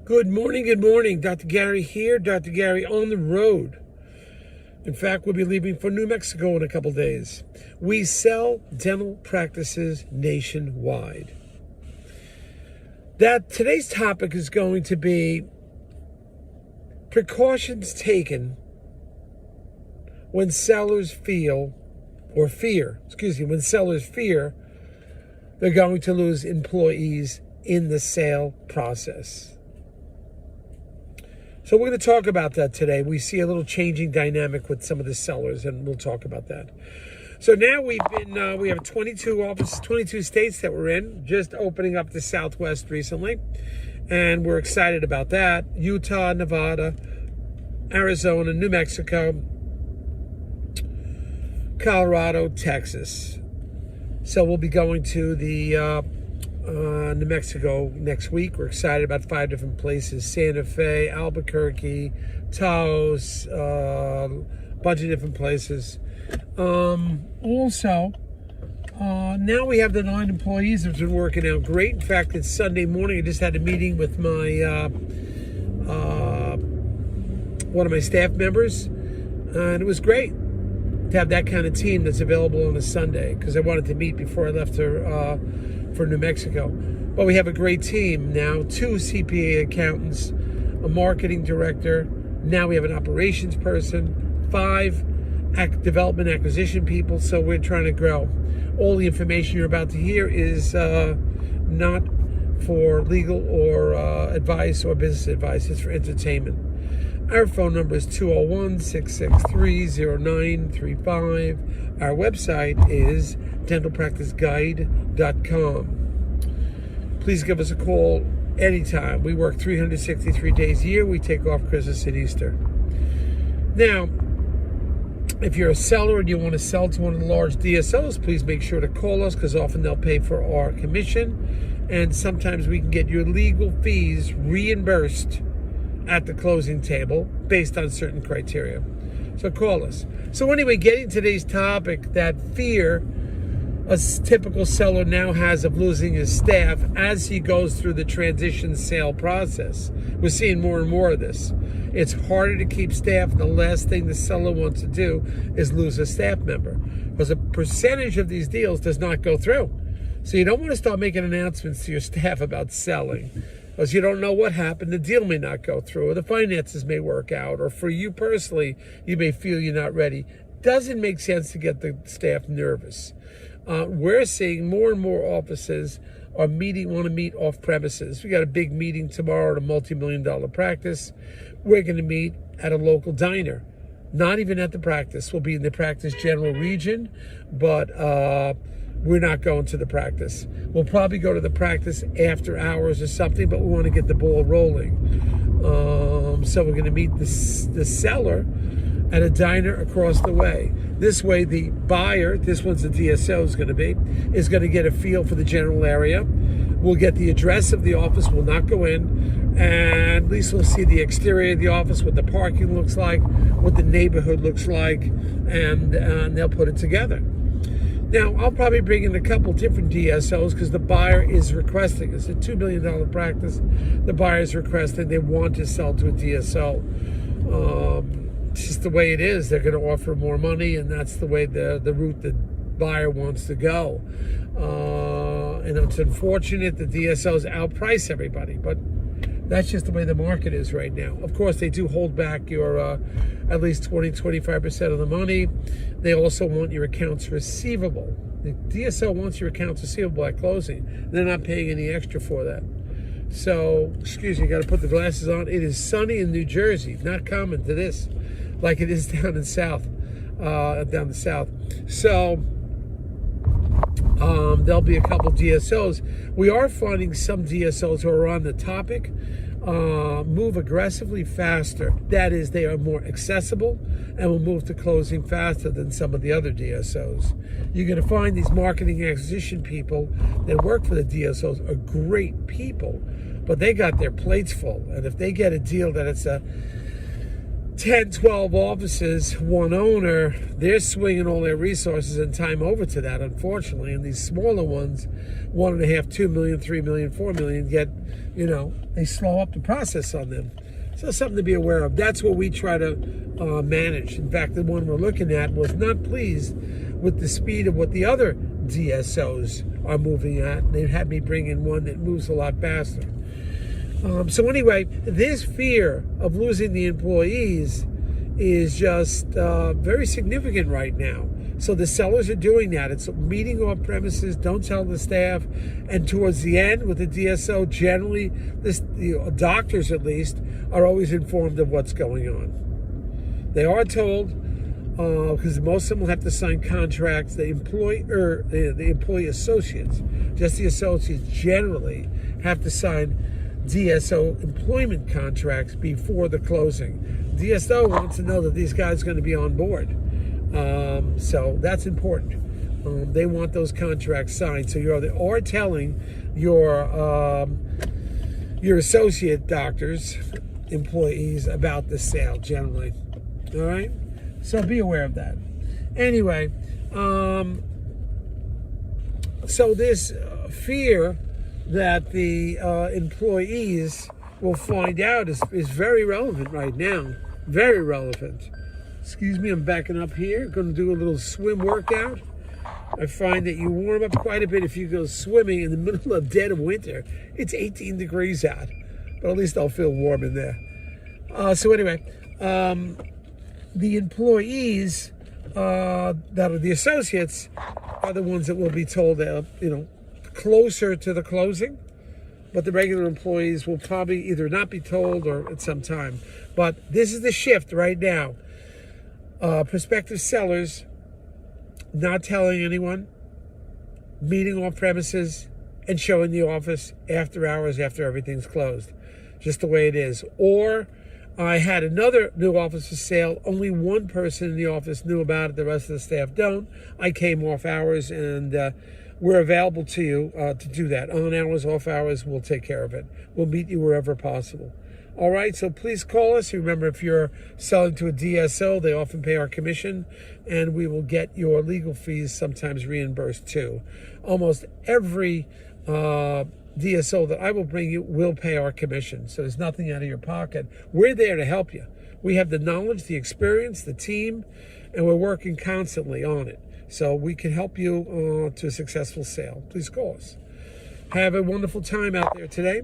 Good morning, good morning. Dr. Gary here, Dr. Gary on the road. In fact, we'll be leaving for New Mexico in a couple days. We sell dental practices nationwide. Today's topic is going to be precautions taken when sellers fear they're going to lose employees in the sale process. So we're going to talk about that today. We see a little changing dynamic with some of the sellers, and we'll talk about that. So now we have 22 offices, 22 states that we're in, just opening up the Southwest recently, and we're excited about that. Utah, Nevada, Arizona, New Mexico, Colorado, Texas. So we'll be going to the New Mexico next week. We're excited about 5 different places: Santa Fe, Albuquerque, Taos, a bunch of different places. Also, now we have the 9 employees that's been working out great. In fact, it's Sunday morning. I just had a meeting with my one of my staff members, and it was great to have that kind of team that's available on a Sunday, because I wanted to meet before I left for New Mexico. But we have a great team now: 2 CPA accountants, a marketing director. Now we have an operations person, 5 development acquisition people. So we're trying to grow. All the information you're about to hear is not for legal or advice or business advice. It's for entertainment. Our phone number is 201-663-0935. Our website is dentalpracticeguide.com. Please give us a call anytime. We work 363 days a year. We take off Christmas and Easter. Now, if you're a seller and you want to sell to one of the large DSOs, please make sure to call us, because often they'll pay for our commission, and sometimes we can get your legal fees reimbursed at the closing table based on certain criteria. So call us. So anyway, getting today's topic, that fear a typical seller now has of losing his staff as he goes through the transition sale process. We're seeing more and more of this. It's harder to keep staff, and the last thing the seller wants to do is lose a staff member, because a percentage of these deals does not go through. So you don't want to start making announcements to your staff about selling, because you don't know what happened. The deal may not go through, or the finances may work out, or for you personally, you may feel you're not ready. Doesn't make sense to get the staff nervous. We're seeing more and more offices want to meet off premises. We got a big meeting tomorrow at a multi-million-dollar practice. We're going to meet at a local diner. Not even at the practice. We'll be in the practice general region, but we're not going to the practice. We'll probably go to the practice after hours or something, but we want to get the ball rolling. So we're going to meet the seller at a diner across the way. This way, the buyer, this one's the DSO is going to get a feel for the general area. We'll get the address of the office. We'll not go in, and at least we'll see the exterior of the office, what the parking looks like, what the neighborhood looks like, and they'll put it together. Now, I'll probably bring in a couple different DSOs, because the buyer is requesting. It's a $2 million practice. The buyer is requesting. They want to sell to a DSO. It's just the way it is. They're going to offer more money, and that's the way the route the buyer wants to go. And it's unfortunate the DSOs outprice everybody, but that's just the way the market is right now. Of course, they do hold back your at least 20-25% of the money. They also want your accounts receivable. The DSO wants your accounts receivable at closing. They're not paying any extra for that. So, excuse me, got to put the glasses on. It is sunny in New Jersey. Not common to this, like it is down the south. So there'll be a couple DSOs. We are finding some DSOs who are on the topic move aggressively faster. That is, they are more accessible and will move to closing faster than some of the other DSOs. You're going to find these marketing acquisition people that work for the DSOs are great people, but they got their plates full. And if they get a deal that it's a 10, 12 offices, one owner, they're swinging all their resources and time over to that, unfortunately. And these smaller ones, 1.5, 2 million, 3 million, 4 million, yet, they slow up the process on them. So something to be aware of. That's what we try to manage. In fact, the one we're looking at was not pleased with the speed of what the other DSOs are moving at. They had me bring in one that moves a lot faster. So anyway, this fear of losing the employees is just very significant right now. So the sellers are doing that. It's meeting off premises, don't tell the staff. And towards the end with the DSO, generally, doctors at least, are always informed of what's going on. They are told, because most of them will have to sign contracts. The employee associates, just the associates generally, have to sign DSO employment contracts before the closing. DSO wants to know that these guys are going to be on board. So that's important. They want those contracts signed. So you're telling your associate doctors, employees, about the sale generally. All right? So be aware of that. Anyway, so this fear that the employees will find out is very relevant right now. Very relevant. Excuse me, I'm backing up here. Going to do a little swim workout. I find that you warm up quite a bit if you go swimming in the middle of dead of winter. It's 18 degrees out, but at least I'll feel warm in there. So anyway, the employees that are the associates are the ones that will be told, closer to the closing, but the regular employees will probably either not be told or at some time. But this is the shift right now. Prospective sellers not telling anyone, meeting off premises, and showing the office after hours, after everything's closed. Just the way it is. Or I had another new office for sale. Only one person in the office knew about it. The rest of the staff don't. I came off hours, and we're available to you to do that. On hours, off hours, we'll take care of it. We'll meet you wherever possible. All right, so please call us. Remember, if you're selling to a DSO, they often pay our commission, and we will get your legal fees sometimes reimbursed too. Almost every DSO that I will bring you will pay our commission, so there's nothing out of your pocket. We're there to help you. We have the knowledge, the experience, the team, and we're working constantly on it. So we can help you to a successful sale. Please call us. Have a wonderful time out there today.